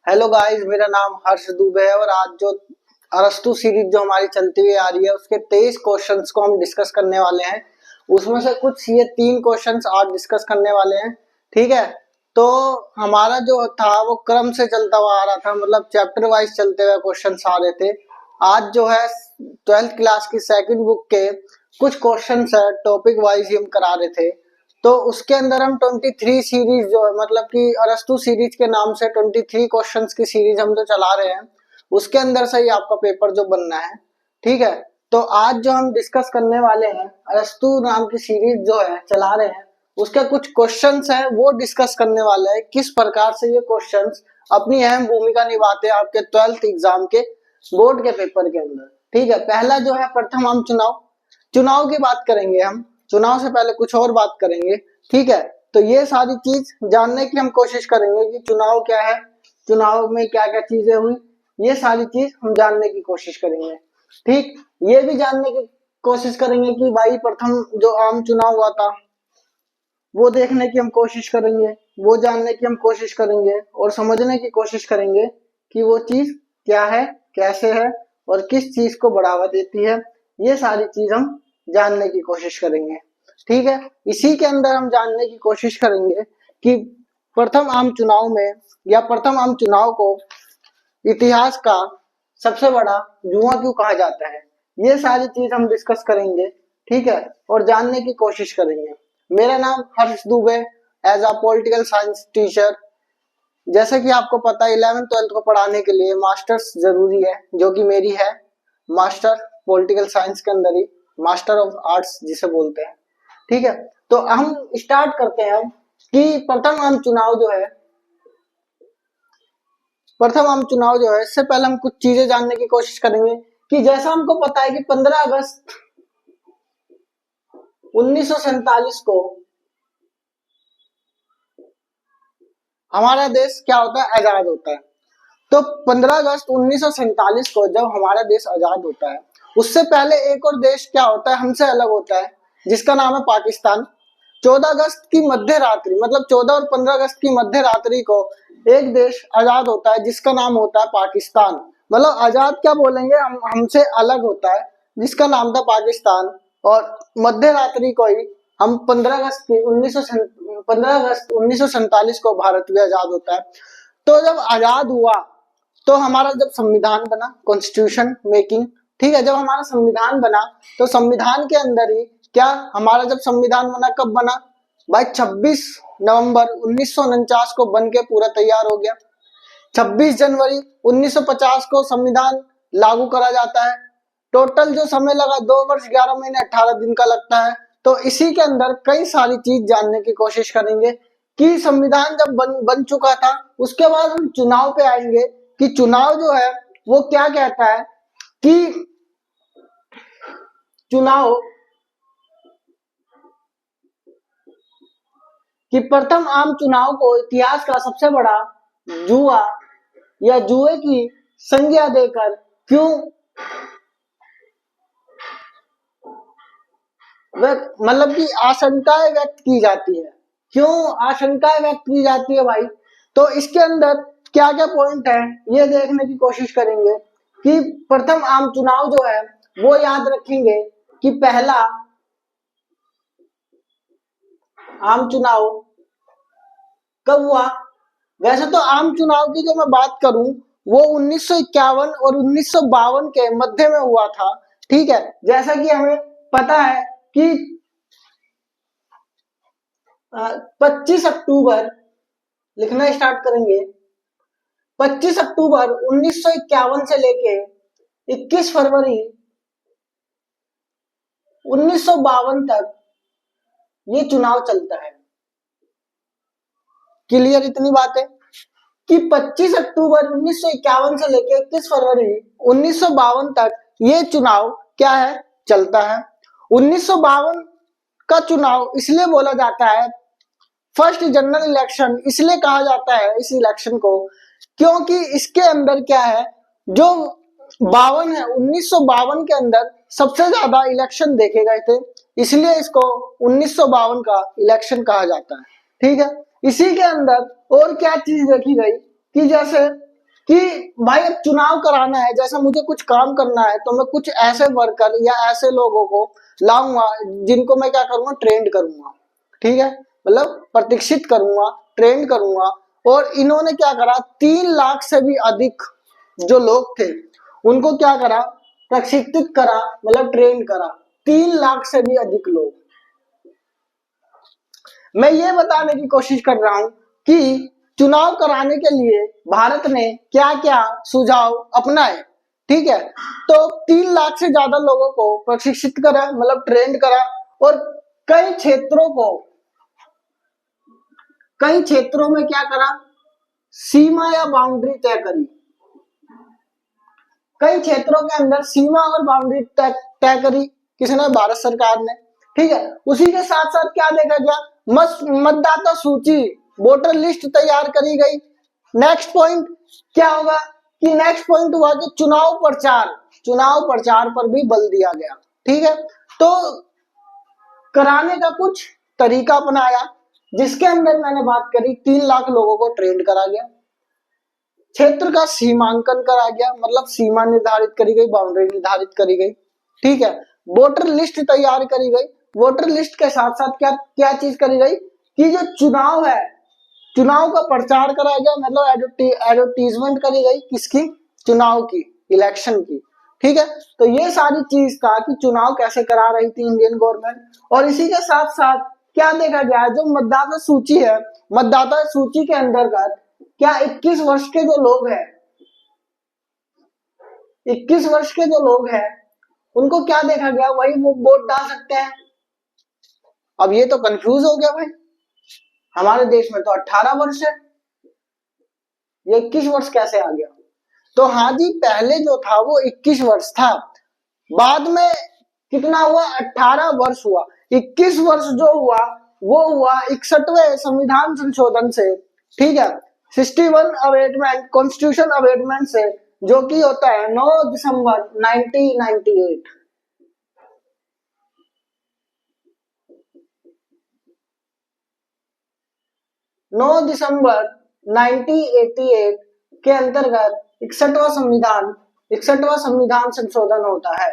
Hello guys, मेरा नाम हर्ष दुबे है और आज जो अरस्तु सीरीज जो हमारी चलती हुई आ रही है उसके 23 क्वेश्चंस को हम डिस्कस करने वाले हैं। उसमें से कुछ ये 3 क्वेश्चंस आज डिस्कस करने वाले हैं। ठीक है, तो हमारा जो था वो क्रम से चलता हुआ आ रहा था, मतलब चैप्टर वाइज चलते हुए क्वेश्चंस आ रहे थे। आज जो है 12th क्लास की सेकंड बुक के कुछ क्वेश्चंस है, टॉपिक वाइज हम करा रहे थे। तो उसके अंदर हम 23 सीरीज जो है, मतलब कि अरस्तु सीरीज के नाम से 23 क्वेश्चंस की सीरीज हम जो चला रहे हैं उसके अंदर से ही आपका पेपर जो बनना है। ठीक है, तो आज जो हम डिस्कस करने वाले हैं अरस्तु नाम की सीरीज जो है चला रहे हैं उसके कुछ क्वेश्चंस हैं वो डिस्कस करने वाले हैं, किस प्रकार से ये क्वेश्चंस अपनी अहम भूमिका निभाते हैं आपके 12th एग्जाम के बोर्ड के पेपर के अंदर। ठीक है, पहला जो है प्रथम हम चुनाव की बात करेंगे। हम चुनाव से पहले कुछ और बात करेंगे। ठीक है, तो ये सारी चीज जानने की हम कोशिश करेंगे कि चुनाव क्या है, चुनाव में क्या क्या चीजें हुई, ये सारी चीज हम जानने की कोशिश करेंगे। ठीक, ये भी जानने की कोशिश करेंगे कि भाई प्रथम जो आम चुनाव हुआ था वो देखने की हम कोशिश करेंगे, वो जानने की हम कोशिश करेंगे और समझने की कोशिश करेंगे कि वो चीज क्या है, कैसे है और किस चीज को बढ़ावा देती है। ये सारी चीज हम जानने की कोशिश करेंगे। ठीक है, इसी के अंदर हम जानने की कोशिश करेंगे कि प्रथम आम चुनाव में या प्रथम आम चुनाव को इतिहास का सबसे बड़ा जुआ क्यों कहा जाता है, ये सारी चीज हम डिस्कस करेंगे। ठीक है, और जानने की कोशिश करेंगे। मेरा नाम Harsh Dubey, as a political science teacher. जैसे कि आपको पता है 11th-12th को पढ़ाने के लिए मास्टर्स जरूरी है, जो कि मेरी है मास्टर पॉलिटिकल साइंस के अंदर ही, मास्टर ऑफ आर्ट्स जिसे बोलते हैं। ठीक है, तो हम स्टार्ट करते हैं कि प्रथम आम चुनाव जो है, इससे पहले हम कुछ चीजें जानने की कोशिश करेंगे कि जैसा हमको पता है कि 15 अगस्त 1947 को हमारा देश क्या होता है, आजाद होता है। तो 15 अगस्त 1947 को जब हमारा देश आजाद होता है उससे पहले एक और देश क्या होता है, हमसे अलग होता है, जिसका नाम है पाकिस्तान। 14 अगस्त की मध्य रात्रि, मतलब 14 और 15 अगस्त की मध्य रात्रि को एक देश आजाद होता है जिसका नाम होता है पाकिस्तान। मतलब आजाद क्या बोलेंगे, हमसे अलग होता है, जिसका नाम था पाकिस्तान। और मध्य रात्रि को ही हम 15 अगस्त 1947 को भारत भी आजाद होता है। तो जब आजाद हुआ तो हमारा जब संविधान बना, कॉन्स्टिट्यूशन मेकिंग, ठीक है, जब हमारा संविधान बना तो संविधान के अंदर ही क्या हमारा जब संविधान बना, कब बना भाई, 26 नवंबर 1949 को बन के पूरा तैयार हो गया। 26 जनवरी 1950 को संविधान लागू करा जाता है। टोटल जो समय लगा 2 वर्ष 11 महीने 18 दिन का लगता है। तो इसी के अंदर कई सारी चीज जानने की कोशिश करेंगे कि संविधान जब बन चुका था उसके बाद हम चुनाव पे आएंगे कि चुनाव जो है वो क्या कहता है कि चुनाव कि प्रथम आम चुनाव को इतिहास का सबसे बड़ा जुआ या जुए की संज्ञा देकर क्यों मतलब कि आशंकाएं व्यक्त की जाती है। क्यों आशंकाएं व्यक्त की जाती है भाई, तो इसके अंदर क्या क्या पॉइंट है ये देखने की कोशिश करेंगे कि प्रथम आम चुनाव जो है वो याद रखेंगे कि पहला आम चुनाव कब हुआ। वैसे तो आम चुनाव की जो मैं बात करूं वो 1951 और 1952 के मध्य में हुआ था। ठीक है, जैसा कि हमें पता है कि 25 अक्टूबर लिखना स्टार्ट करेंगे। 25 अक्टूबर 1951 से लेके 21 फरवरी 1952 तक ये चुनाव चलता है। क्लियर इतनी बात है कि 25 अक्टूबर 1951 से लेके 21 फरवरी 1952 तक ये चुनाव क्या है, चलता है। 1952 का चुनाव इसलिए बोला जाता है फर्स्ट जनरल इलेक्शन, इसलिए कहा जाता है इस इलेक्शन को क्योंकि इसके अंदर क्या है, जो 52 है 1952 के अंदर सबसे ज्यादा इलेक्शन देखे गए थे, इसलिए इसको 1952 का इलेक्शन कहा जाता है। ठीक है, इसी के अंदर और क्या चीज देखी गई कि जैसे कि भाई अब चुनाव कराना है, जैसा मुझे कुछ काम करना है तो मैं कुछ ऐसे वर्कर या ऐसे लोगों को लाऊंगा जिनको मैं क्या करूंगा, ट्रेंड करूंगा। ठीक है, मतलब प्रशिक्षित करूंगा, ट्रेंड करूंगा। और इन्होंने क्या करा, 3 लाख से भी अधिक जो लोग थे उनको क्या करा, प्रशिक्षित करा, मतलब ट्रेंड करा। 3 लाख से भी अधिक लोग। मैं ये बताने की कोशिश कर रहा हूं कि चुनाव कराने के लिए भारत ने क्या क्या सुझाव अपनाए। ठीक है, तो 3 लाख से ज्यादा लोगों को प्रशिक्षित करा, मतलब ट्रेंड करा। और कई क्षेत्रों में क्या करा, सीमा या बाउंड्री तय करी। कई क्षेत्रों के अंदर सीमा और बाउंड्री तय करी किसने, भारत सरकार ने। ठीक है, उसी के साथ साथ क्या देखा गया, मतदाता सूची, वोटर लिस्ट तैयार करी गई। नेक्स्ट पॉइंट क्या होगा कि नेक्स्ट पॉइंट हुआ कि चुनाव प्रचार पर भी बल दिया गया। ठीक है, तो कराने का कुछ तरीका अपनाया, जिसके अंदर मैंने बात करी 3 लाख लोगों को ट्रेंड करा गया। क्षेत्र का सीमांकन करा गया, मतलब सीमा निर्धारित करी गई, बाउंड्री निर्धारित करी गई। ठीक है, वोटर लिस्ट तैयार करी गई। वोटर लिस्ट के साथ साथ क्या क्या चीज करी गई कि जो चुनाव है, चुनाव का प्रचार कराया गया, मतलब एडवर्टीजमेंट करी गई किसकी, चुनाव की, इलेक्शन की। ठीक है, तो ये सारी चीज था कि चुनाव कैसे करा रही थी इंडियन गवर्नमेंट। और इसी के साथ साथ क्या देखा गया, जो मतदाता सूची है, मतदाता सूची के अंतर्गत क्या 21 वर्ष के जो लोग हैं, 21 वर्ष के जो लोग हैं उनको क्या देखा गया, वही वो वोट डाल सकते हैं। अब ये तो कंफ्यूज हो गया भाई, हमारे देश में तो 18 वर्ष है, ये 21 वर्ष कैसे आ गया। तो हाँ जी, पहले जो था वो 21 वर्ष था, बाद में कितना हुआ, 18 वर्ष हुआ। 21 वर्ष जो हुआ वो हुआ 61वें संविधान संशोधन से। ठीक है, 61 अमेंडमेंट, कॉन्स्टिट्यूशन अमेंडमेंट से, जो कि होता है 9 दिसंबर 1998। 9 दिसंबर 1988 के अंतर्गत 61वां संविधान संशोधन होता है।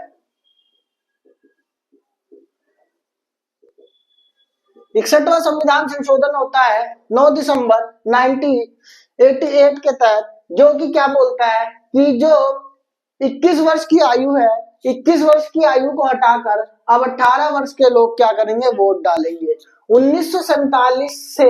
61वां संविधान संशोधन होता है 9 दिसंबर 1988 के तहत, जो कि क्या बोलता है कि जो 21 वर्ष की आयु है, 21 वर्ष की आयु को हटाकर अब 18 वर्ष के लोग क्या करेंगे, वोट डालेंगे। 1947 से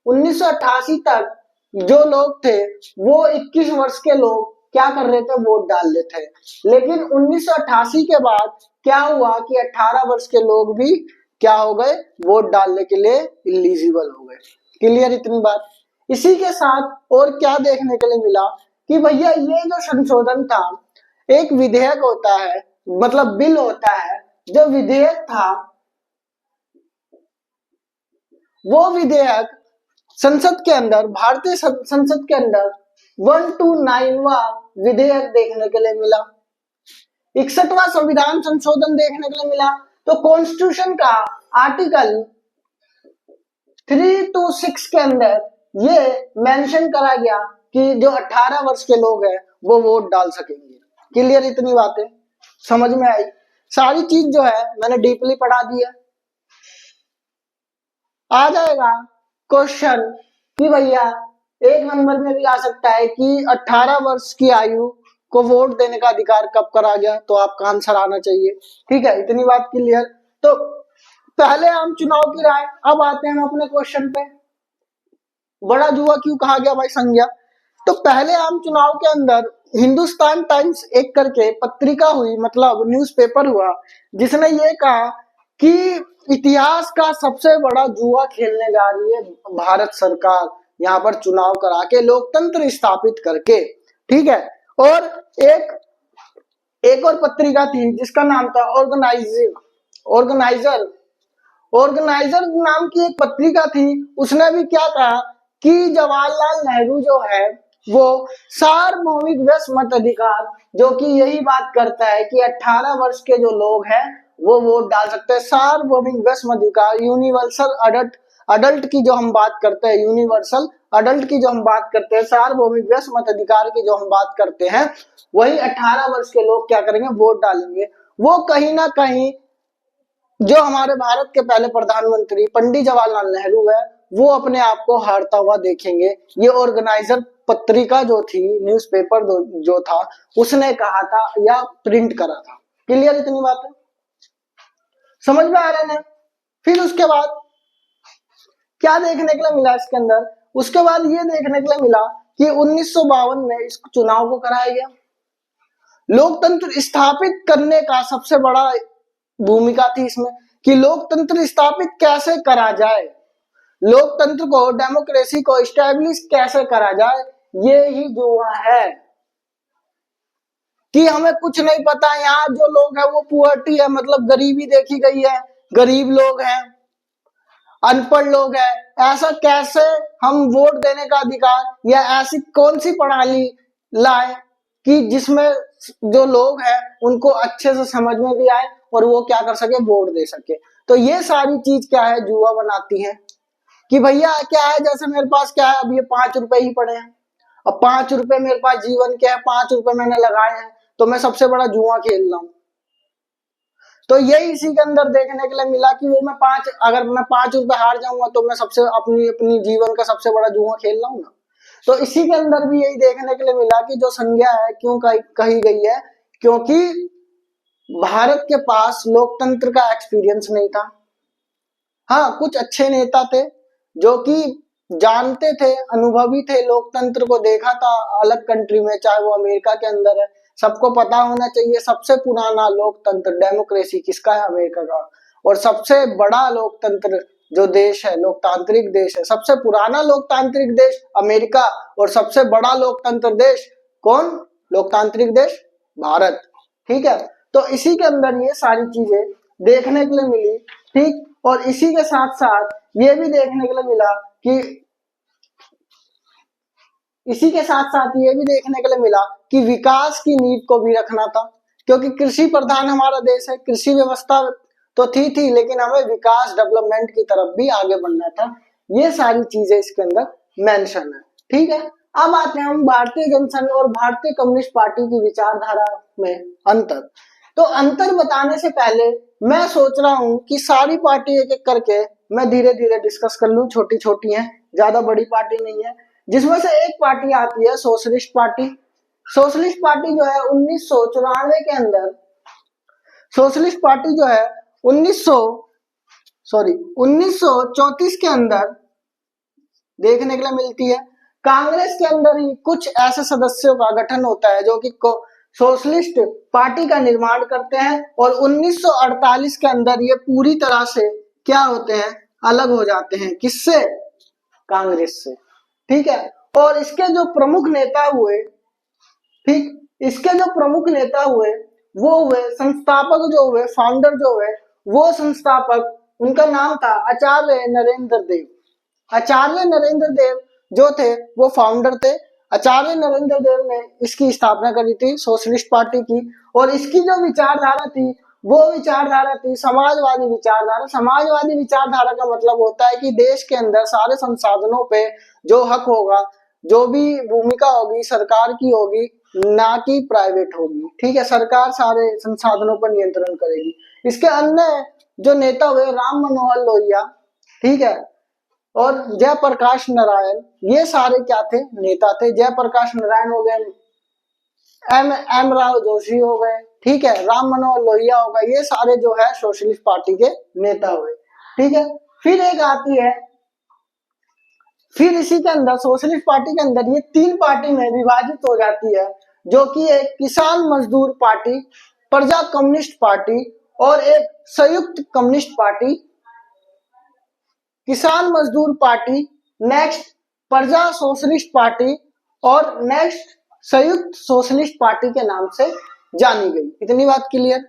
1988 तक जो लोग थे वो 21 वर्ष के लोग क्या कर रहे थे, वोट डाल रहे थे। लेकिन 1988 के बाद क्या हुआ कि 18 वर्ष के लोग भी क्या हो गए, वोट डालने के लिए इलिजिबल हो गए। क्लियर इतनी बात। इसी के साथ और क्या देखने के लिए मिला कि भैया ये जो संशोधन था, एक विधेयक होता है, मतलब बिल होता है, जो विधेयक था वो विधेयक संसद के अंदर, भारतीय संसद के अंदर 129वां विधेयक देखने के लिए मिला। 61वां संविधान संशोधन देखने के लिए मिला। तो कॉन्स्टिट्यूशन का आर्टिकल 3 to 6 के अंदर ये मेंशन करा गया कि जो 18 वर्ष के लोग हैं वो वोट डाल सकेंगे। क्लियर इतनी बातें समझ में आई। सारी चीज जो है मैंने डीपली पढ़ा दी है। आ जाएगा क्वेश्चन कि भैया 1 नंबर में भी आ सकता है कि 18 वर्ष की आयु को वोट देने का अधिकार कब करा गया, तो आपका आंसर आना चाहिए। ठीक है, इतनी बात क्लियर। तो पहले आम चुनाव की राय। अब आते हैं हम अपने क्वेश्चन पे, बड़ा जुआ क्यों कहा गया भाई संज्ञा। तो पहले आम चुनाव के अंदर हिंदुस्तान टाइम्स एक करके पत्रिका हुई, मतलब न्यूज़पेपर हुआ, जिसने ये कहा कि इतिहास का सबसे बड़ा जुआ खेलने जा रही है भारत सरकार, यहाँ पर चुनाव करा के लोकतंत्र स्थापित करके। ठीक है, और एक और पत्रिका थी जिसका नाम था ऑर्गेनाइजर नाम की एक पत्रिका थी। उसने भी क्या कहा कि जवाहरलाल नेहरू जो है वो सार्वभौमिक वयस्क मताधिकार, जो कि यही बात करता है कि 18 वर्ष के जो लोग हैं वो वोट डाल सकते हैं। सार्वभौमिक वयस्क मताधिकार, यूनिवर्सल अडल्ट की जो हम बात करते हैं, यूनिवर्सल अडल्ट की जो हम बात करते हैं, सार्वभौमिक व्यस्क मताधिकार की जो हम बात करते हैं, वही 18 वर्ष के लोग क्या करेंगे, वोट डालेंगे। वो कहीं ना कहीं जो हमारे भारत के पहले प्रधानमंत्री पंडित जवाहरलाल नेहरू है, वो अपने आप को हारता हुआ देखेंगे। ये ऑर्गेनाइजर पत्रिका जो थी, न्यूज़पेपर जो था, उसने कहा था या प्रिंट करा था। क्लियर इतनी बात है, समझ में आ रहा है ना। फिर उसके बाद क्या देखने के लिए मिला इसके अंदर, उसके बाद ये देखने के लिए मिला कि 1952 में इस चुनाव को कराया गया। लोकतंत्र स्थापित करने का सबसे बड़ा भूमिका थी इसमें कि लोकतंत्र स्थापित कैसे करा जाए, लोकतंत्र को, डेमोक्रेसी को इस्टेब्लिश कैसे करा जाए। ये ही जुआ है कि हमें कुछ नहीं पता, यहाँ जो लोग हैं वो पुअर्टी है, मतलब गरीबी देखी गई है, गरीब लोग हैं, अनपढ़ लोग हैं, ऐसा कैसे हम वोट देने का अधिकार या ऐसी कौन सी प्रणाली लाए कि जिसमें जो लोग हैं उनको अच्छे से समझ में भी आए और वो क्या कर सके, वोट दे सके। तो ये सारी चीज क्या है, जुआ बनाती है कि भैया क्या है, जैसे मेरे पास क्या है, अब ये 5 रुपए ही पड़े हैं, अब 5 रुपए मेरे पास जीवन के है, 5 रुपए मैंने लगाए हैं, तो मैं सबसे बड़ा जुआ खेल रहा हूं। तो यही इसी के अंदर देखने के लिए मिला कि वो अगर मैं 5 रुपए हार जाऊंगा तो मैं सबसे अपनी जीवन का सबसे बड़ा जुआ खेल रहा हूं ना। तो इसी के अंदर भी यही देखने के लिए मिला कि जो संज्ञा है क्यों कही गई है, क्योंकि भारत के पास लोकतंत्र का एक्सपीरियंस नहीं था। हाँ, कुछ अच्छे नेता थे जो कि जानते थे, अनुभवी थे, लोकतंत्र को देखा था अलग कंट्री में, चाहे वो अमेरिका के अंदर है। सबको पता होना चाहिए सबसे पुराना लोकतंत्र डेमोक्रेसी किसका है, अमेरिका का। और सबसे बड़ा लोकतंत्र जो देश है, लोकतांत्रिक देश है, सबसे पुराना लोकतांत्रिक देश अमेरिका, और सबसे बड़ा लोकतंत्र देश कौन, लोकतांत्रिक देश भारत। ठीक है, तो इसी के अंदर ये सारी चीजें देखने के लिए मिली। ठीक, और इसी के साथ साथ ये भी देखने के लिए मिला कि विकास की नींव को भी रखना था, क्योंकि कृषि प्रधान हमारा देश है, कृषि व्यवस्था तो थी लेकिन हमें विकास डेवलपमेंट की तरफ भी आगे बढ़ना था। ये सारी चीजें इसके अंदर मेंशन है। ठीक है, अब आते हैं हम भारतीय जनसंघ और भारतीय कम्युनिस्ट पार्टी की विचारधारा में अंतर। तो अंतर बताने से पहले मैं सोच रहा हूं कि सारी पार्टी एक एक करके मैं धीरे धीरे डिस्कस कर लूं, छोटी छोटी हैं, ज्यादा बड़ी पार्टी नहीं है। जिसमें से एक पार्टी आती है सोशलिस्ट पार्टी। सोशलिस्ट पार्टी जो है 1994 के अंदर, सोशलिस्ट पार्टी जो है 1934 के अंदर देखने के लिए मिलती है। कांग्रेस के अंदर ही कुछ ऐसे सदस्यों का गठन होता है जो कि सोशलिस्ट पार्टी का निर्माण करते हैं, और 1948 के अंदर ये पूरी तरह से क्या होते हैं, अलग हो जाते हैं। किससे, कांग्रेस से। ठीक है, और इसके जो प्रमुख नेता हुए, ठीक, इसके जो प्रमुख नेता हुए वो हुए, संस्थापक जो हुए, फाउंडर जो हुए, वो संस्थापक, उनका नाम था आचार्य नरेंद्र देव। आचार्य नरेंद्र देव जो थे वो फाउंडर थे। आचार्य नरेंद्र देव ने इसकी स्थापना करी थी, सोशलिस्ट पार्टी की। और इसकी जो विचारधारा थी वो विचारधारा थी समाजवादी विचारधारा। समाजवादी विचारधारा का मतलब होता है कि देश के अंदर सारे संसाधनों पे जो हक होगा, जो भी भूमिका होगी सरकार की होगी, ना कि प्राइवेट होगी। ठीक है, सरकार सारे संसाधनों पर नियंत्रण करेगी। इसके अन्य जो नेता हुए राम मनोहर लोहिया, ठीक है, और जयप्रकाश नारायण, ये सारे क्या थे, नेता थे। जयप्रकाश नारायण हो गए, एम राव जोशी हो गए, ठीक है, राम मनोहर लोहिया हो गए, ये सारे जो है सोशलिस्ट पार्टी के नेता हुए। ठीक है, फिर एक आती है, फिर इसी के अंदर सोशलिस्ट पार्टी के अंदर ये 3 पार्टी में विभाजित हो जाती है, जो कि एक किसान मजदूर पार्टी, प्रजा कम्युनिस्ट पार्टी और एक संयुक्त कम्युनिस्ट पार्टी। किसान मजदूर पार्टी, नेक्स्ट प्रजा सोशलिस्ट पार्टी और नेक्स्ट संयुक्त सोशलिस्ट पार्टी के नाम से जानी गई। इतनी बात क्लियर।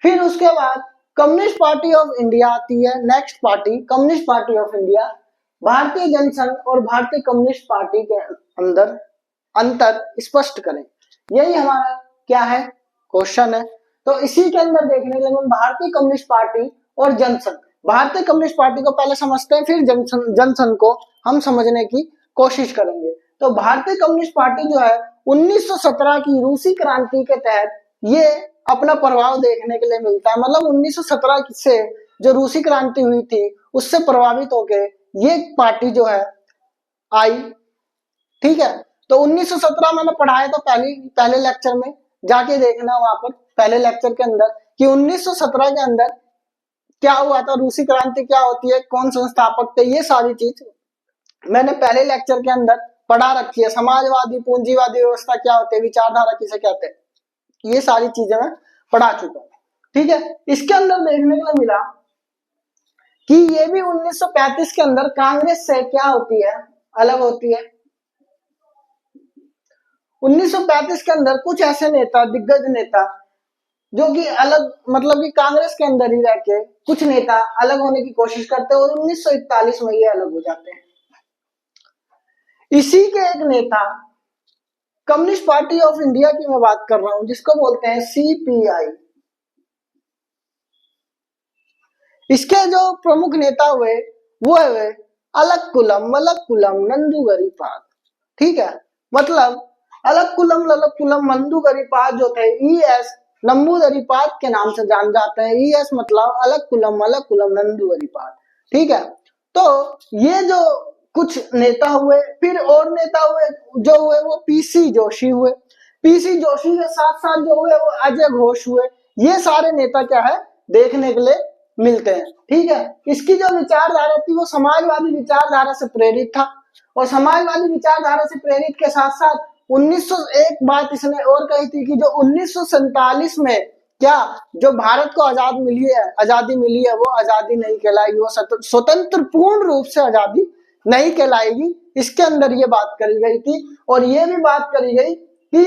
फिर उसके बाद कम्युनिस्ट पार्टी ऑफ इंडिया आती है, next party communist party of India. भारतीय जनसंघ और भारतीय कम्युनिस्ट पार्टी के अंदर अंतर स्पष्ट करें, यही हमारा क्या है, क्वेश्चन है। तो इसी के अंदर देखने के लिए भारतीय कम्युनिस्ट पार्टी और जनसंघ, भारतीय कम्युनिस्ट पार्टी को पहले समझते हैं, फिर जनसंघ को हम समझने की कोशिश करेंगे। तो भारतीय कम्युनिस्ट पार्टी जो है 1917 की रूसी क्रांति के तहत ये अपना प्रभाव देखने के लिए मिलता है। मतलब 1917 से जो रूसी क्रांति हुई थी उससे प्रभावित होकर ये पार्टी जो है आई। ठीक है, तो 1917 मैंने पढ़ाया था पहले लेक्चर में, जाके देखना वहां पर पहले लेक्चर के अंदर कि 1917 के अंदर क्या हुआ था, रूसी क्रांति क्या होती है, कौन संस्थापक थे, ये सारी चीज मैंने पहले लेक्चर के अंदर पढ़ा रखी है। समाजवादी पूंजीवादी व्यवस्था क्या होती है, विचारधारा किसे कहते हैं, ये सारी चीजें मैं पढ़ा चुका हूं। ठीक है, इसके अंदर देखने को मिला कि ये भी 1935 के अंदर कांग्रेस से क्या होती है, अलग होती है। 1935 के अंदर कुछ ऐसे नेता, दिग्गज नेता जो कि अलग, मतलब कि कांग्रेस के अंदर ही रह के कुछ नेता अलग होने की कोशिश करते हैं और 1941 में ये अलग हो जाते हैं। इसी के एक नेता, कम्युनिस्ट पार्टी ऑफ इंडिया की मैं बात कर रहा हूं, जिसको बोलते हैं सीपीआई। इसके जो प्रमुख नेता हुए वो है अलकुलम मलकुलम नंदुगरीपाद। ठीक है, मतलब अलकुलम ललकुलम नंदुगरीपाद जो थे ES नंबूदरीपाद के नाम से जान जाते हैं। ES मतलब अलकुलम मलकुलम नंदुगरीपाद। ठीक है, तो ये जो कुछ नेता हुए, फिर और नेता हुए जो हुए वो PC जोशी हुए। PC जोशी के साथ साथ जो हुए वो अजय घोष हुए। ये सारे नेता क्या है देखने के लिए मिलते हैं। ठीक है, इसकी जो विचारधारा थी वो समाजवादी विचारधारा से प्रेरित था, और समाजवादी विचारधारा से प्रेरित के साथ साथ 1901 बात इसने और कही थी कि जो 1947 में क्या जो भारत को आजादी मिली है वो आजादी नहीं कहलाएगी, वो स्वतंत्र पूर्ण रूप से आजादी नहीं कहलाएगी। इसके अंदर ये बात करी गई थी, और ये भी बात करी गई कि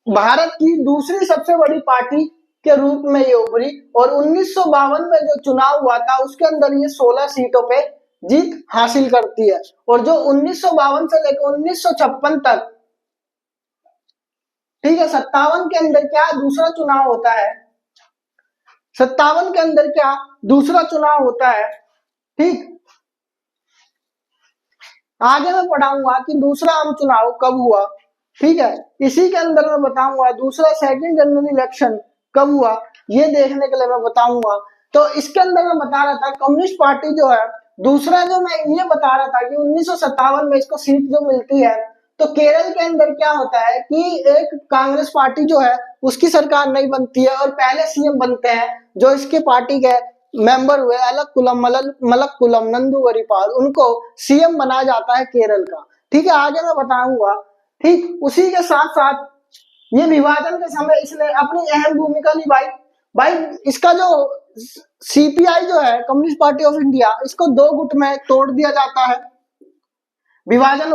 भारत की दूसरी सबसे बड़ी पार्टी के रूप में ये उभरी, और 1952 में जो चुनाव हुआ था उसके अंदर ये 16 सीटों पे जीत हासिल करती है। और जो 1952 से लेकर 1956 तक, ठीक है, 57 के अंदर क्या दूसरा चुनाव होता है, 57 के अंदर क्या दूसरा चुनाव होता है। ठीक, आगे मैं पढ़ाऊंगा कि दूसरा आम चुनाव कब हुआ। ठीक है, इसी के अंदर मैं बताऊंगा दूसरा सेकंड जनरल इलेक्शन कब हुआ, ये देखने के लिए मैं बताऊंगा। तो इसके अंदर मैं बता रहा था कम्युनिस्ट पार्टी जो है, दूसरा जो मैं ये बता रहा था कि 1957 में इसको सीट जो मिलती है, तो केरल के अंदर क्या होता है कि एक कांग्रेस पार्टी जो है उसकी सरकार नहीं बनती है, और पहले CM बनते हैं जो इसके पार्टी के मेंबर हुए अलकुलम मलकुलम नंदुगरीपाल, उनको CM बनाया जाता है केरल का। ठीक है, आगे मैं बताऊंगा। ठीक, उसी के साथ साथ ये विभाजन के समय इसने अपनी अहम भूमिका निभाई। भाई इसका जो CPI जो है कम्युनिस्ट पार्टी ऑफ इंडिया, इसको 2 गुट में तोड़ दिया जाता है। विभाजन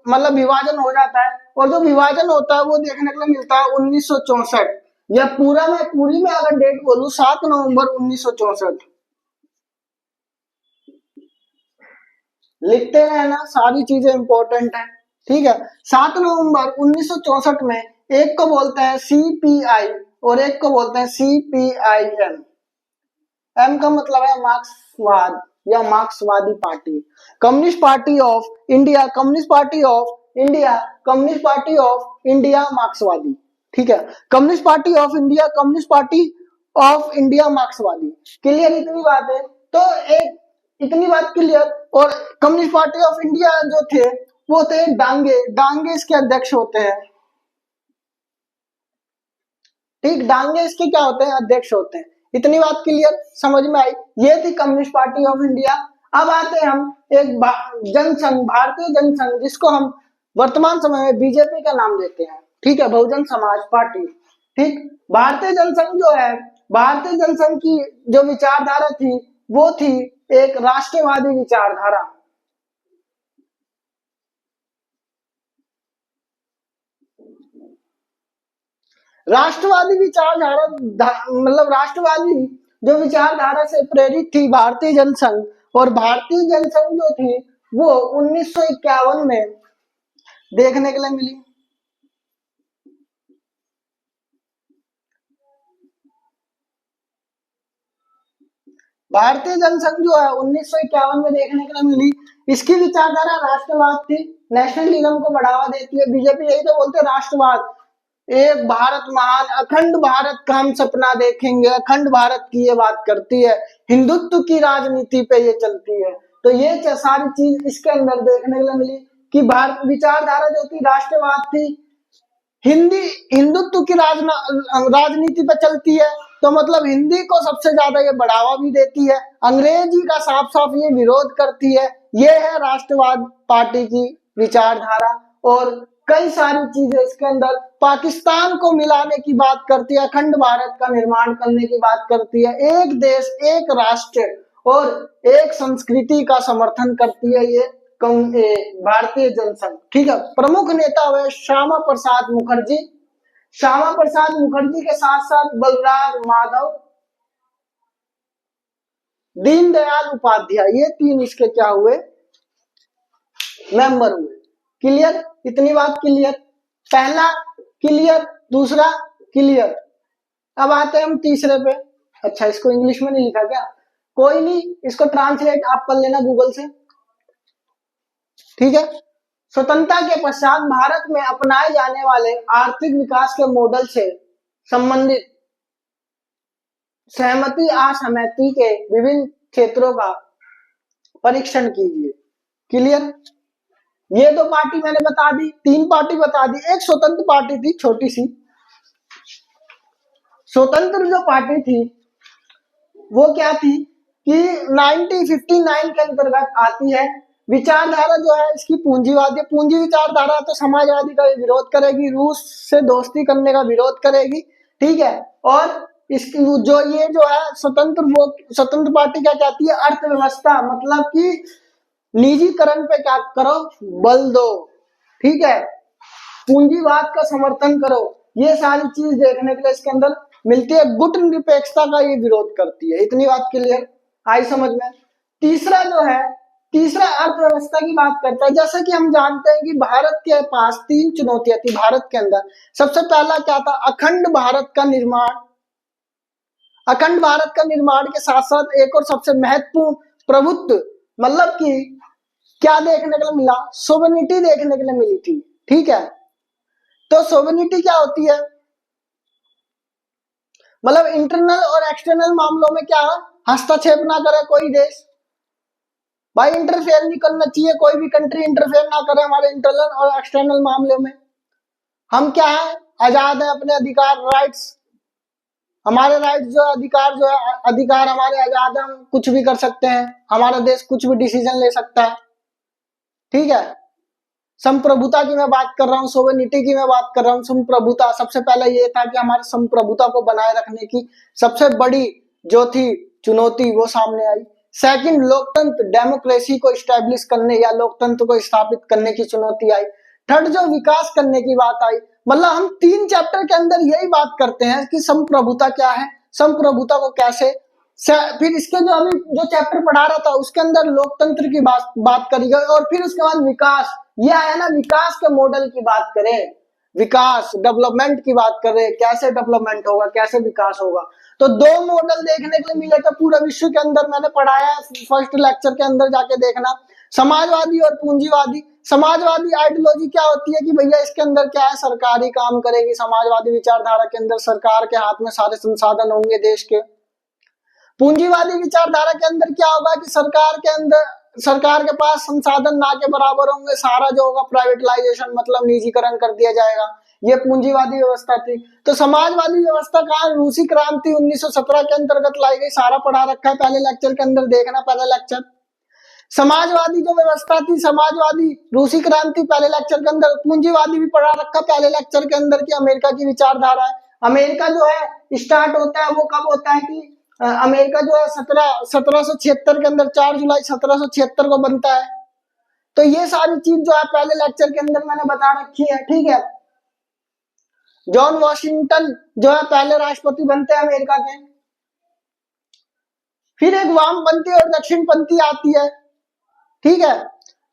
मतलब विभाजन हो जाता है, और जो विभाजन होता है वो देखने के लिए मिलता है 1964, या पूरी में अगर डेट बोलूं 7 नवंबर 1964। लिखते हैं ना, सारी चीजें इंपॉर्टेंट है। ठीक है, 7 नवंबर 1964 में एक को बोलते हैं CPI और एक को बोलते हैं CPIM। M का मतलब है मार्क्सवाद या मार्क्सवादी party. Communist party of India, communist party of India, communist party of India मार्क्सवादी। ठीक है, communist party of India, communist party of India मार्क्सवादी। क्लियर इतनी बात है, तो एक इतनी बात क्लियर। और कम्युनिस्ट पार्टी ऑफ इंडिया जो थे वो थे डांगे इसके अध्यक्ष होते हैं। ठीक, डांगे इसके क्या होते हैं, अध्यक्ष होते हैं। इतनी बात क्लियर समझ में आई, ये थी कम्युनिस्ट पार्टी ऑफ इंडिया। अब आते हैं हम एक जनसंघ, भारतीय जनसंघ, जिसको हम वर्तमान समय में BJP का नाम देते हैं। ठीक है, बहुजन समाज पार्टी। ठीक, भारतीय जनसंघ जो है, भारतीय जनसंघ की जो विचारधारा थी वो थी एक राष्ट्रवादी विचारधारा। राष्ट्रवादी विचारधारा मतलब राष्ट्रवादी जो विचारधारा से प्रेरित थी भारतीय जनसंघ, और भारतीय जनसंघ जो थी वो 1951 में देखने के लिए मिली। भारतीय जनसंघ जो है 1951 में देखने के लिए मिली। इसकी विचारधारा राष्ट्रवाद थी, नेशनलिज्म को बढ़ावा देती है। बीजेपी यही तो बोलते हैं राष्ट्रवाद, एक भारत महान, अखंड भारत का हम सपना देखेंगे, अखंड भारत की ये बात करती है, हिंदुत्व की राजनीति पे ये चलती है। तो ये सारी चीज इसके अंदर देखने के लिए मिली कि भारत विचारधारा जो थी राष्ट्रवाद थी, हिंदी हिंदुत्व की राजनीति पे चलती है, तो मतलब हिंदी को सबसे ज्यादा ये बढ़ावा भी देती है, अंग्रेजी का साफ साफ ये विरोध करती है। ये है राष्ट्रवाद पार्टी की विचारधारा। और कई सारी चीजें इसके अंदर पाकिस्तान को मिलाने की बात करती है, अखंड भारत का निर्माण करने की बात करती है, एक देश एक राष्ट्र और एक संस्कृति का समर्थन करती है ये भारतीय जनसंघ। ठीक है, प्रमुख नेता हुए श्यामा प्रसाद मुखर्जी, श्यामा प्रसाद मुखर्जी के साथ साथ बलराज माधव, दीनदयाल उपाध्याय, ये तीन इसके क्या हुए, मेंबर हुए। क्लियर, इतनी बात क्लियर, पहला क्लियर, दूसरा क्लियर। अब आते हैं हम तीसरे पे। अच्छा, इसको इंग्लिश में नहीं लिखा क्या? कोई नहीं, इसको ट्रांसलेट आप कर लेना गूगल से। ठीक है, स्वतंत्रता के पश्चात भारत में अपनाए जाने वाले आर्थिक विकास के मॉडल से संबंधित सहमति असहमति के विभिन्न क्षेत्रों का परीक्षण कीजिए। क्लियर, ये दो पार्टी मैंने बता दी, तीन पार्टी बता दी। एक स्वतंत्र पार्टी थी छोटी सी, स्वतंत्र जो पार्टी थी वो क्या थी कि 1959 के अंतर्गत आती है। विचारधारा जो है इसकी पूंजीवादी, पूंजी विचारधारा तो समाजवादी का विरोध करेगी, रूस से दोस्ती करने का विरोध करेगी। ठीक है, और इसकी जो ये जो है स्वतंत्र पार्टी क्या कहती है, अर्थव्यवस्था, मतलब कि निजीकरण पे क्या करो, बल दो। ठीक है, पूंजीवाद का समर्थन करो। ये सारी चीज देखने के लिए इसके अंदर मिलती है। गुट निरपेक्षता का ये विरोध करती है। इतनी बात क्लियर आई समझ में? तीसरा जो है, तीसरा अर्थव्यवस्था की बात करता है। जैसे कि हम जानते हैं कि भारत के पास तीन चुनौतियां थी भारत के अंदर। सबसे पहला क्या था, अखंड भारत का निर्माण। अखंड भारत का निर्माण के साथ साथ एक और सबसे महत्वपूर्ण प्रभुत्व, मतलब कि क्या देखने के लिए मिला, सोवेनिटी देखने के लिए मिली थी। ठीक है, तो सोवेनिटी क्या होती है, मतलब इंटरनल और एक्सटर्नल मामलों में क्या हस्तक्षेप ना करे कोई देश। भाई इंटरफेयर नहीं करना चाहिए, कोई भी कंट्री इंटरफेयर ना करे हमारे इंटरनल और एक्सटर्नल मामलों में। हम क्या है, आजाद है, अपने अधिकार, राइट्स, हमारे राइट्स जो अधिकार जो है, अधिकार हमारे आजाद है, हम कुछ भी कर सकते हैं, हमारा देश कुछ भी डिसीजन ले सकता है। ठीक है, संप्रभुता की मैं बात कर रहा हूँ, सोवेनिटी की मैं बात कर रहा हूँ। संप्रभुता, सबसे पहला ये था कि हमारे संप्रभुता को बनाए रखने की सबसे बड़ी जो थी चुनौती वो सामने आई। सेकंड, लोकतंत्र, डेमोक्रेसी को स्टैब्लिश करने या लोकतंत्र को स्थापित करने की चुनौती आई। थर्ड, जो विकास करने की बात आई। मतलब हम तीन चैप्टर के अंदर यही बात करते हैं कि संप्रभुता क्या है, संप्रभुता को कैसे, फिर इसके जो अभी जो चैप्टर पढ़ा रहा था उसके अंदर लोकतंत्र की बात करी गई, और फिर उसके बाद विकास, ये आया ना, विकास के मॉडल की बात करें, विकास डेवलपमेंट की बात करें, कैसे डेवलपमेंट होगा, कैसे विकास होगा। तो दो मॉडल देखने के लिए मिले थे पूरे विश्व के अंदर, मैंने पढ़ाया फर्स्ट लेक्चर के अंदर, जाके देखना। समाजवादी और पूंजीवादी। समाजवादी आइडियोलॉजी क्या होती है कि भैया इसके अंदर क्या है, सरकारी काम करेगी। समाजवादी विचारधारा के अंदर सरकार के हाथ में सारे संसाधन होंगे देश के। पूंजीवादी विचारधारा के अंदर क्या होगा कि सरकार के पास संसाधन ना के बराबर होंगे, सारा जो होगा प्राइवेटाइजेशन, मतलब निजीकरण कर दिया जाएगा। ये पूंजीवादी व्यवस्था थी। तो समाजवादी व्यवस्था कहाँ, रूसी क्रांति 1917 के अंतर्गत लाई गई, सारा पढ़ा रखा है पहले लेक्चर के अंदर, देखना पहले लेक्चर। समाजवादी जो व्यवस्था थी, समाजवादी रूसी क्रांति पहले लेक्चर के अंदर। पूंजीवादी भी पढ़ा रखा पहले लेक्चर के अंदर की अमेरिका की विचारधारा है। अमेरिका जो है स्टार्ट होता है वो कब होता है कि अमेरिका जो है 1776 के अंदर, 4 जुलाई 1776 को बनता है। तो ये सारी चीज जो है पहले लेक्चर के अंदर मैंने बता रखी है। ठीक है, जॉन वॉशिंगटन जो है पहले राष्ट्रपति बनते हैं अमेरिका के। फिर एक वामपंथी और दक्षिणपंथी आती है। ठीक है,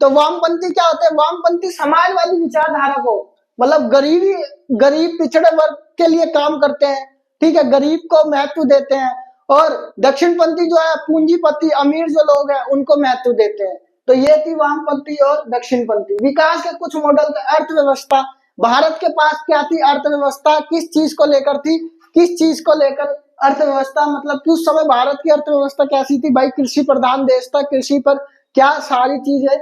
तो वामपंथी क्या होते हैं, वामपंथी समाजवादी विचारधारा को, मतलब गरीब पिछड़े वर्ग के लिए काम करते हैं। ठीक है, गरीब को महत्व देते हैं और दक्षिणपंथी जो है पूंजीपति अमीर जो लोग हैं उनको महत्व देते हैं। तो ये थी वामपंथी और दक्षिणपंथी। विकास के कुछ मॉडल। अर्थव्यवस्था, भारत के पास क्या थी अर्थव्यवस्था, किस चीज को लेकर थी, किस चीज को लेकर अर्थव्यवस्था, मतलब कि उस समय भारत की अर्थव्यवस्था कैसी थी भाई, कृषि प्रधान देश था, कृषि पर क्या सारी चीजें,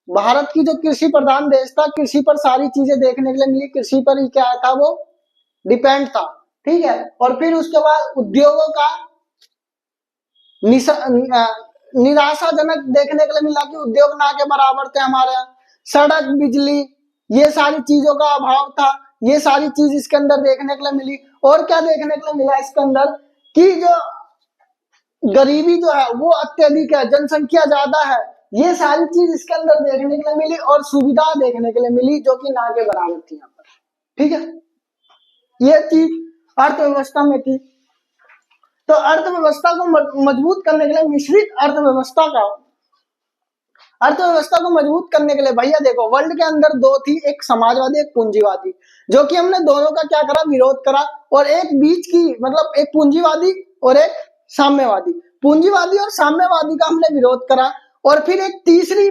भारत की जो कृषि प्रधान देश था, कृषि पर सारी चीजें देखने के लिए मिली, कृषि पर ही क्या था वो डिपेंड था, ठीक है। और फिर उसके बाद उद्योगों का निराशाजनक देखने के लिए मिला कि उद्योग ना के बराबर थे हमारे यहाँ, सड़क, बिजली, ये सारी चीजों का अभाव था, ये सारी चीज इसके अंदर देखने के लिए मिली। और क्या देखने के लिए मिला इसके अंदर कि जो गरीबी जो है वो अत्यधिक है, जनसंख्या ज्यादा है, ये सारी चीज इसके अंदर देखने के लिए मिली और सुविधा देखने के लिए मिली जो कि ना के बराबर थी यहाँ पर, ठीक है। ये चीज अर्थव्यवस्था में थी। तो अर्थव्यवस्था को मजबूत करने के लिए अर्थव्यवस्था को मजबूत करने के लिए भैया देखो वर्ल्ड के अंदर दो थी, एक समाजवादी एक पूंजीवादी, जो कि हमने दोनों का क्या करा, विरोध करा। और एक बीच की, मतलब एक पूंजीवादी और एक साम्यवादी, पूंजीवादी और साम्यवादी का हमने विरोध करा। और फिर एक तीसरी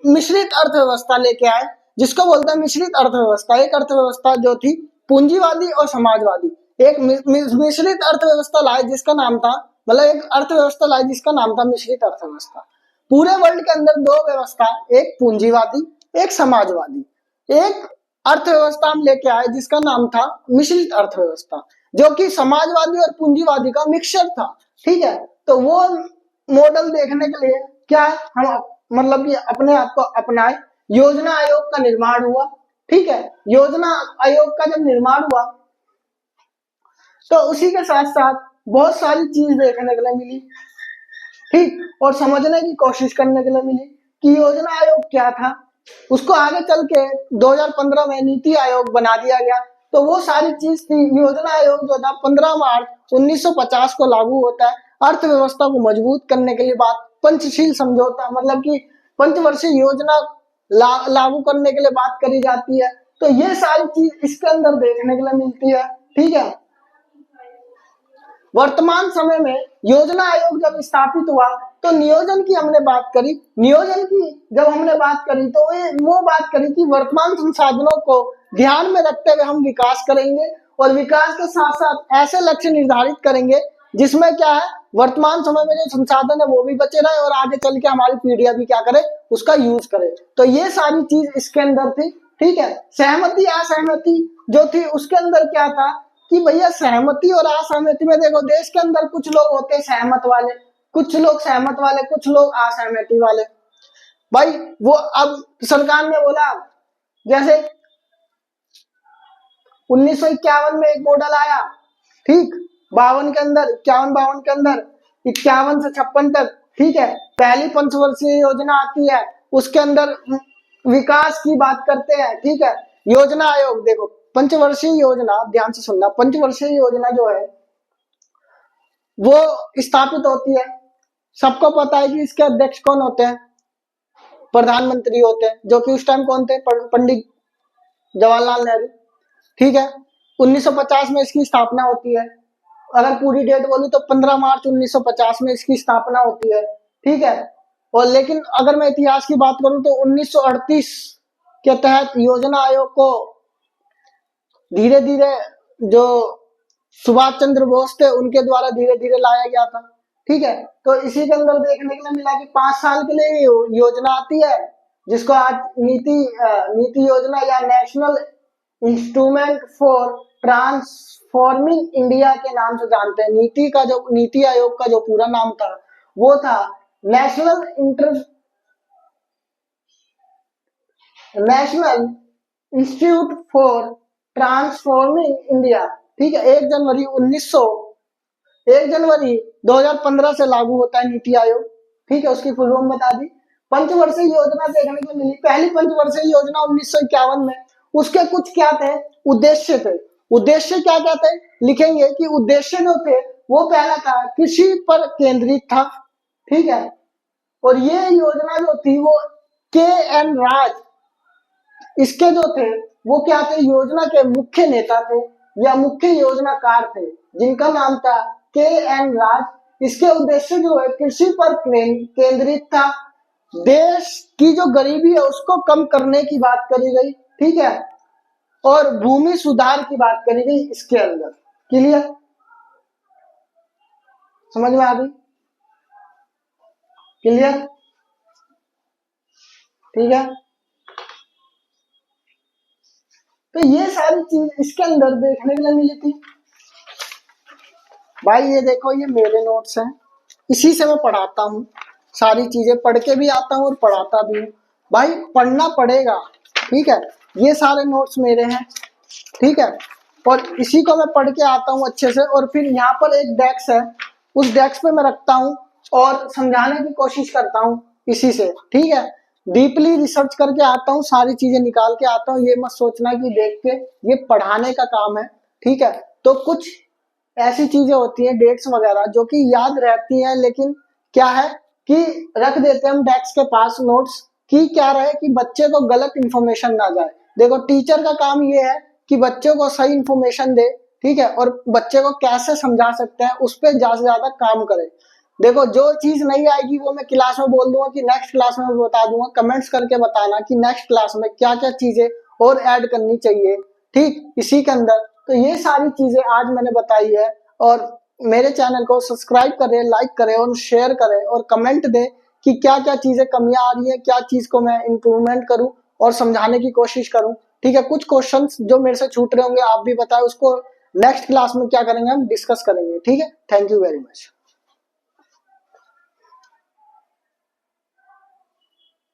मिश्रित अर्थव्यवस्था लेके आए जिसको बोलते हैं मिश्रित अर्थव्यवस्था। एक अर्थव्यवस्था जो थी पूंजीवादी और समाजवादी, एक मिश्रित अर्थव्यवस्था लाए जिसका नाम था, मतलब एक अर्थव्यवस्था लाए जिसका नाम था मिश्रित अर्थव्यवस्था। पूरे वर्ल्ड के अंदर दो व्यवस्था, एक पूंजीवादी एक समाजवादी। एक अर्थव्यवस्था हम लेके आए जिसका नाम था मिश्रित अर्थव्यवस्था, जो कि समाजवादी और पूंजीवादी का मिक्सचर था, ठीक है। तो वो मॉडल देखने के लिए क्या हम मतलब कि अपने आप को अपनाए, योजना आयोग का निर्माण हुआ, ठीक है। योजना आयोग का जब निर्माण हुआ तो उसी के साथ साथ बहुत सारी चीज देखने के लिए मिली, ठीक, और समझने की कोशिश करने के लिए मिली कि योजना आयोग क्या था। उसको आगे चल के 2015 में नीति आयोग बना दिया गया। तो वो सारी चीज थी। योजना आयोग जो था 15 मार्च 1950 को लागू होता है। अर्थव्यवस्था को मजबूत करने के लिए बात पंचशील समझौता, मतलब कि पंचवर्षीय योजना लागू करने के लिए बात करी जाती है। तो ये सारी चीज इसके अंदर देखने के लिए मिलती है, ठीक है। वर्तमान समय में योजना आयोग जब स्थापित हुआ तो नियोजन की हमने बात करी। नियोजन की जब हमने बात करी तो वो बात करी कि वर्तमान संसाधनों को ध्यान में रखते हुए हम विकास करेंगे और विकास के साथ साथ ऐसे लक्ष्य निर्धारित करेंगे जिसमें क्या है, वर्तमान समय में जो संसाधन है वो भी बचे रहे और आगे चल के हमारी पीढ़ियां भी क्या करे, उसका यूज करे। तो ये सारी चीज इसके अंदर थी, ठीक है। सहमति असहमति जो थी उसके अंदर क्या था कि भैया सहमति और असहमति में देखो, देश के अंदर कुछ लोग होते हैं सहमत वाले, कुछ लोग सहमत वाले, कुछ लोग असहमति वाले। भाई वो अब सरकार ने बोला, जैसे 1951 में एक मॉडल आया, ठीक, 52 के अंदर, 51-52 के अंदर, 51 से 56 तक, ठीक है। पहली पंचवर्षीय योजना आती है, उसके अंदर विकास की बात करते हैं, ठीक है। योजना आयोग देखो, पंचवर्षीय योजना, ध्यान से सुनना, पंचवर्षीय योजना जो है वो स्थापित होती है। सबको पता है कि इसके अध्यक्ष कौन होते हैं, प्रधानमंत्री होते हैं, जो कि उस टाइम कौन थे, पंडित जवाहरलाल नेहरू, ठीक है। 1950 में इसकी स्थापना होती है। अगर पूरी डेट बोलूं तो 15 मार्च 1950 में इसकी स्थापना होती है, ठीक है। और लेकिन अगर मैं इतिहास की बात करूं तो 1938 के तहत योजना आयोग को धीरे धीरे जो सुभाष चंद्र बोस थे उनके द्वारा धीरे धीरे लाया गया था, ठीक है। तो इसी के अंदर देखने के लिए मिला कि 5 साल के लिए योजना आती है जिसको आज नीति योजना या national instrument for transforming India के नाम से जानते हैं। नीति आयोग का जो पूरा नाम था वो था national institute for transforming India, ठीक है। 1 जनवरी 2015 से लागू होता है नीति आयोग, ठीक है। उसकी फुल फॉर्म बता दी। पंचवर्षीय योजना देखने को मिली, पहली पंचवर्षीय योजना 1951 में। उसके कुछ क्या थे उद्देश्य थे, उद्देश्य क्या क्या थे लिखेंगे कि उद्देश्य जो थे वो पहला था कृषि पर केंद्रित था, ठीक है। और ये योजना जो थी वो के.एन. राज इसके जो थे वो क्या थे, योजना के मुख्य नेता थे या मुख्य योजनाकार थे, जिनका नाम था के.एन. राज। इसके उद्देश्य जो है कृषि पर केंद्रित था। देश की जो गरीबी है उसको कम करने की बात करी गई, ठीक है, और भूमि सुधार की बात करी गई इसके अंदर। क्लियर, समझ में आ गई? क्लियर, ठीक है। तो ये सारी चीज इसके अंदर देखने के लिए मिली थी भाई। ये देखो, ये मेरे नोट्स हैं, इसी से मैं पढ़ाता हूँ, सारी चीजें पढ़ के भी आता हूँ और पढ़ाता भी हूँ भाई। पढ़ना पड़ेगा, ठीक है। ये सारे नोट्स मेरे हैं, ठीक है, और इसी को मैं पढ़ के आता हूँ अच्छे से। और फिर यहाँ पर एक डेस्क है, उस डेस्क पे मैं रखता हूँ और समझाने की कोशिश करता हूँ इसी से, ठीक है। डीपली रिसर्च करके आता हूँ, सारी चीजें निकाल के आता हूँ। ये मत सोचना कि देख के, ये पढ़ाने का काम है, ठीक है। तो कुछ ऐसी चीजें होती हैं, डेट्स वगैरह, जो कि याद रहती हैं, लेकिन क्या है कि रख देते हैं हम डेस्क के पास नोट्स, कि क्या रहे कि बच्चे को गलत इंफॉर्मेशन ना जाए। देखो, टीचर का काम ये है कि बच्चों को सही इंफॉर्मेशन दे, ठीक है, और बच्चे को कैसे समझा सकते हैं उस पर ज्यादा से ज्यादा काम करे। देखो, जो चीज नहीं आएगी वो मैं क्लास में बोल दूंगा कि नेक्स्ट क्लास में बता दूंगा। कमेंट्स करके बताना कि नेक्स्ट क्लास में क्या क्या चीजें और ऐड करनी चाहिए, ठीक, इसी के अंदर। तो ये सारी चीजें आज मैंने बताई है। और मेरे चैनल को सब्सक्राइब करें, लाइक करें और शेयर करें, और कमेंट दें कि क्या क्या चीजें कमियां आ रही है, क्या चीज को मैं इम्प्रूवमेंट करूं और समझाने की कोशिश करूं, ठीक है। कुछ क्वेश्चंस जो मेरे से छूट रहे होंगे आप भी बताएं, उसको नेक्स्ट क्लास में क्या करेंगे, हम डिस्कस करेंगे, ठीक है। Thank you very much.